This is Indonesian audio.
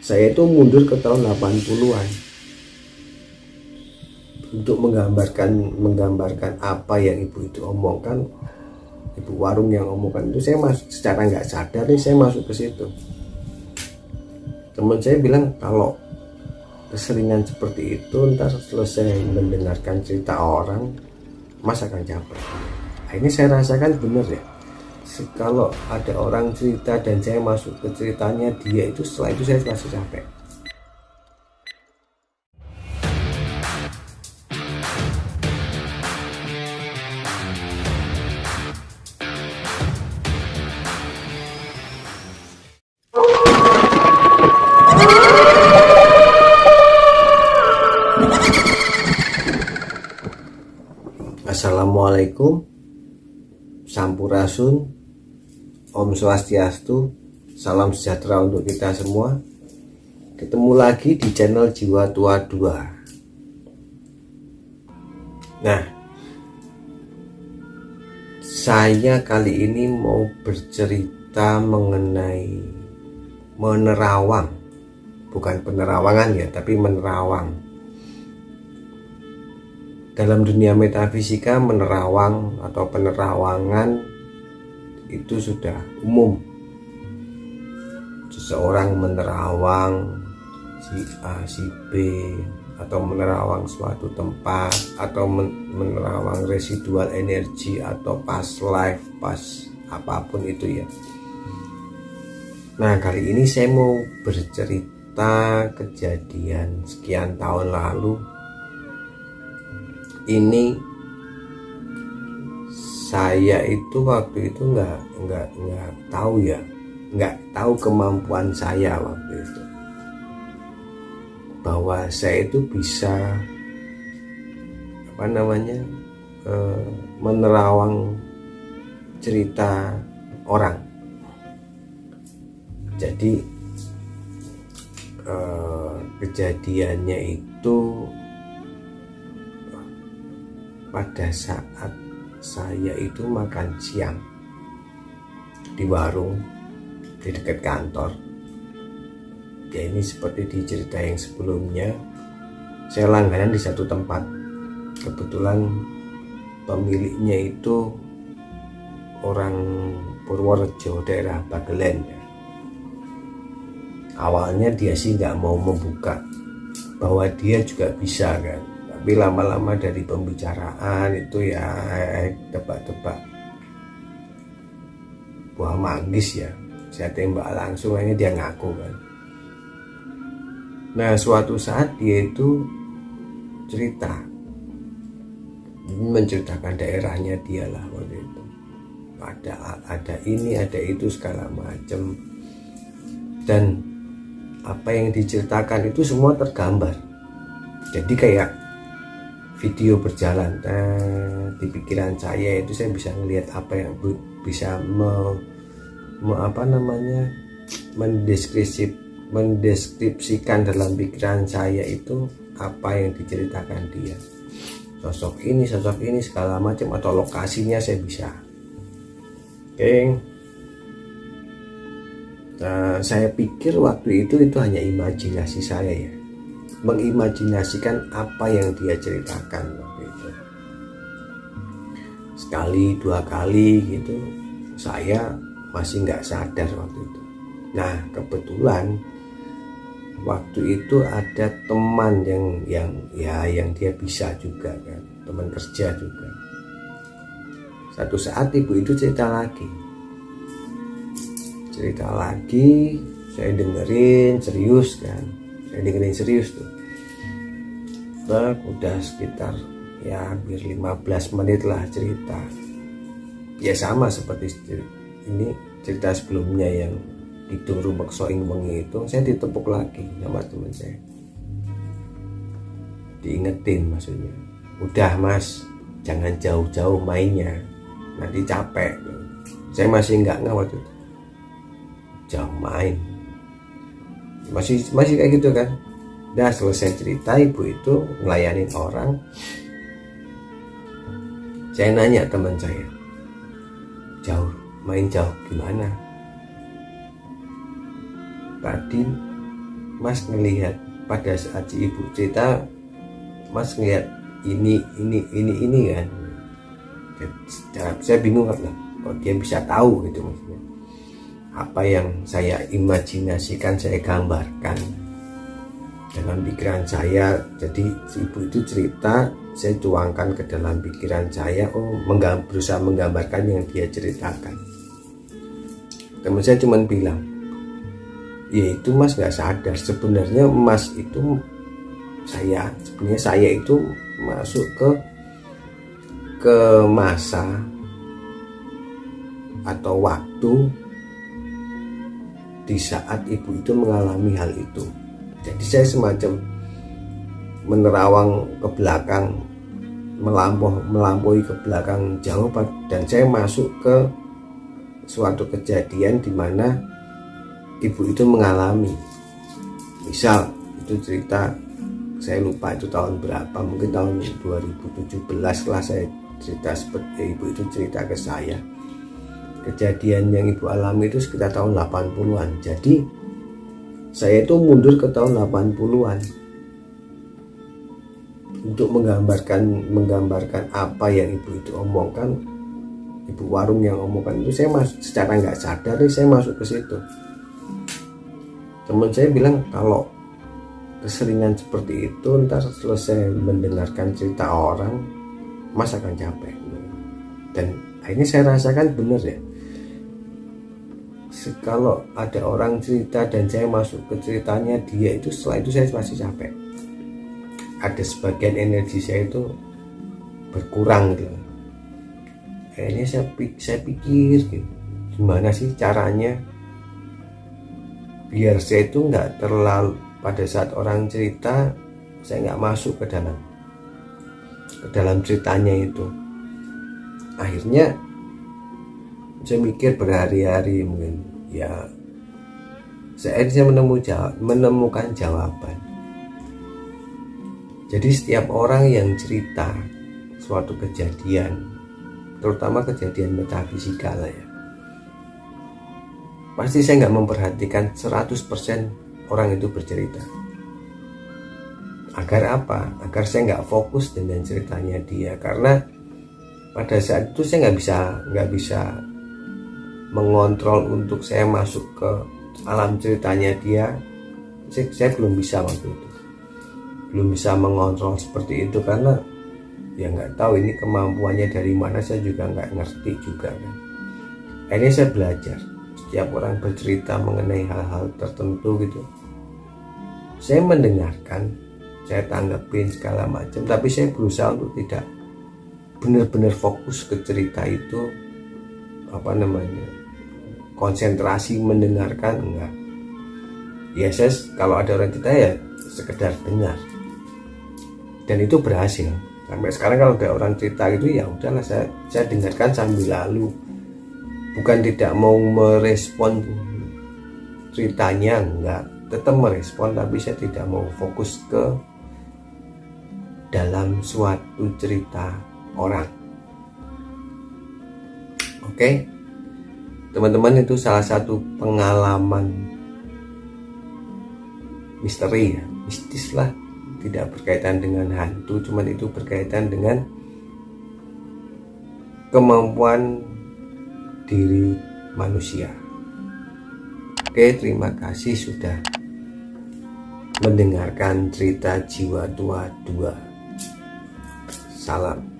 Saya itu mundur ke tahun 80-an untuk menggambarkan apa yang ibu itu omongkan, ibu warung yang omongkan itu. Saya masuk secara nggak sadar nih, saya masuk ke situ. Teman saya bilang kalau keseringan seperti itu, ntar selesai mendengarkan cerita orang, Mas akan capek. Nah, ini saya rasakan bener ya. Kalau ada orang cerita dan saya masuk ke ceritanya dia itu, setelah itu saya masih capek. Assalamualaikum, Sampurasun, Om Swastiastu, salam sejahtera untuk kita semua. Ketemu lagi di channel Jiwa Tua 2. Nah, saya kali ini mau bercerita mengenai menerawang. Bukan penerawangan ya, tapi menerawang. Dalam dunia metafisika, menerawang atau penerawangan itu sudah umum. Seseorang menerawang si A, si B, atau menerawang suatu tempat, atau menerawang residual energi, atau past life, past apapun itu ya. Nah, kali ini saya mau bercerita kejadian sekian tahun lalu. Ini saya itu waktu itu nggak tahu ya, nggak tahu kemampuan saya waktu itu, bahwa saya itu bisa menerawang cerita orang. Jadi kejadiannya itu pada saat saya itu makan siang di warung di dekat kantor. Ya, ini seperti di cerita yang sebelumnya, saya langganan di satu tempat. Kebetulan pemiliknya itu orang Purworejo, daerah Bagelen ya. Awalnya dia sih nggak mau membuka bahwa dia juga bisa kan, tapi lama-lama dari pembicaraan itu ya tebak-tebak buah manggis ya, saya tembak langsung, akhirnya dia ngaku kan. Nah, suatu saat dia itu cerita, menceritakan daerahnya dia lah waktu itu, ada ini ada itu segala macam, dan apa yang diceritakan itu semua tergambar. Jadi kayak video berjalan di pikiran saya itu, saya bisa melihat apa yang bisa mendeskripsikan dalam pikiran saya itu apa yang diceritakan dia, sosok ini segala macam, atau lokasinya saya bisa. Oke. Nah, saya pikir waktu itu hanya imajinasi saya ya, mengimajinasikan apa yang dia ceritakan waktu itu. Sekali dua kali gitu saya masih nggak sadar waktu itu. Nah, kebetulan waktu itu ada teman yang dia bisa juga kan, teman kerja juga. Satu saat ibu itu cerita lagi, saya dengerin serius kan, tuh. Udah sekitar ya hampir 15 menit lah cerita. Ya sama seperti ini cerita sebelumnya yang Kidung Rumekso ing wengi itu, saya ditepuk lagi sama teman saya. Diingetin maksudnya, udah Mas, jangan jauh-jauh mainnya, nanti capek. Saya masih nggak waktu itu, jauh main, masih kayak gitu kan. Udah selesai cerita, ibu itu ngelayanin orang. Saya nanya teman saya, main jauh gimana? Tadi Mas ngelihat pada saat si ibu cerita, Mas ngelihat ini kan. Saya bingung kan, kok dia bisa tahu gitu maksudnya. Apa yang saya imajinasikan, saya gambarkan dalam pikiran saya. Jadi si ibu itu cerita, saya tuangkan ke dalam pikiran saya. Berusaha menggambarkan yang dia ceritakan. Teman saya cuma bilang, ya itu Mas nggak sadar, sebenarnya Mas itu sebenarnya saya itu masuk ke masa atau waktu di saat ibu itu mengalami hal itu. Jadi saya semacam menerawang ke belakang, melampaui ke belakang jauh, dan saya masuk ke suatu kejadian di mana ibu itu mengalami. Misal itu cerita, saya lupa itu tahun berapa, mungkin tahun 2017 lah saya cerita seperti ibu itu cerita ke saya. Kejadian yang ibu alami itu sekitar tahun 80-an. Jadi saya itu mundur ke tahun 80-an untuk menggambarkan apa yang ibu itu omongkan, ibu warung yang omongkan itu. Saya masuk secara nggak sadar nih, saya masuk ke situ. Teman saya bilang kalau keseringan seperti itu, ntar selesai mendengarkan cerita orang, Mas akan capek. Dan akhirnya saya rasakan benar ya, kalau ada orang cerita dan saya masuk ke ceritanya dia itu, setelah itu saya masih capek. Ada sebagian energi saya itu berkurang gitu. Akhirnya saya pikir gitu, gimana sih caranya biar saya itu nggak terlalu, pada saat orang cerita saya nggak masuk ke dalam ceritanya itu. Akhirnya saya mikir berhari-hari, mungkin ya saya menemukan jawaban. Jadi setiap orang yang cerita suatu kejadian, terutama kejadian metafisika lah ya, pasti saya nggak memperhatikan 100% orang itu bercerita. Agar apa? Agar saya nggak fokus dengan ceritanya dia. Karena pada saat itu saya nggak bisa mengontrol untuk saya masuk ke alam ceritanya dia. Saya belum bisa waktu itu, belum bisa mengontrol seperti itu, karena ya nggak tahu ini kemampuannya dari mana, saya juga nggak ngerti juga kan. Akhirnya saya belajar, setiap orang bercerita mengenai hal-hal tertentu gitu, saya mendengarkan, saya tanggapin segala macam, tapi saya berusaha untuk tidak benar-benar fokus ke cerita itu, konsentrasi mendengarkan, enggak. Ya saya kalau ada orang cerita ya sekedar dengar, dan itu berhasil. Sampai sekarang kalau ada orang cerita gitu, ya udahlah saya dengarkan sambil lalu, bukan tidak mau merespon ceritanya, enggak, tetap merespon, tapi saya tidak mau fokus ke dalam suatu cerita orang. Oke, teman-teman, itu salah satu pengalaman misteri ya, mistis lah, tidak berkaitan dengan hantu, cuman itu berkaitan dengan kemampuan diri manusia. Oke, terima kasih sudah mendengarkan cerita Jiwa Tua 2. Salam.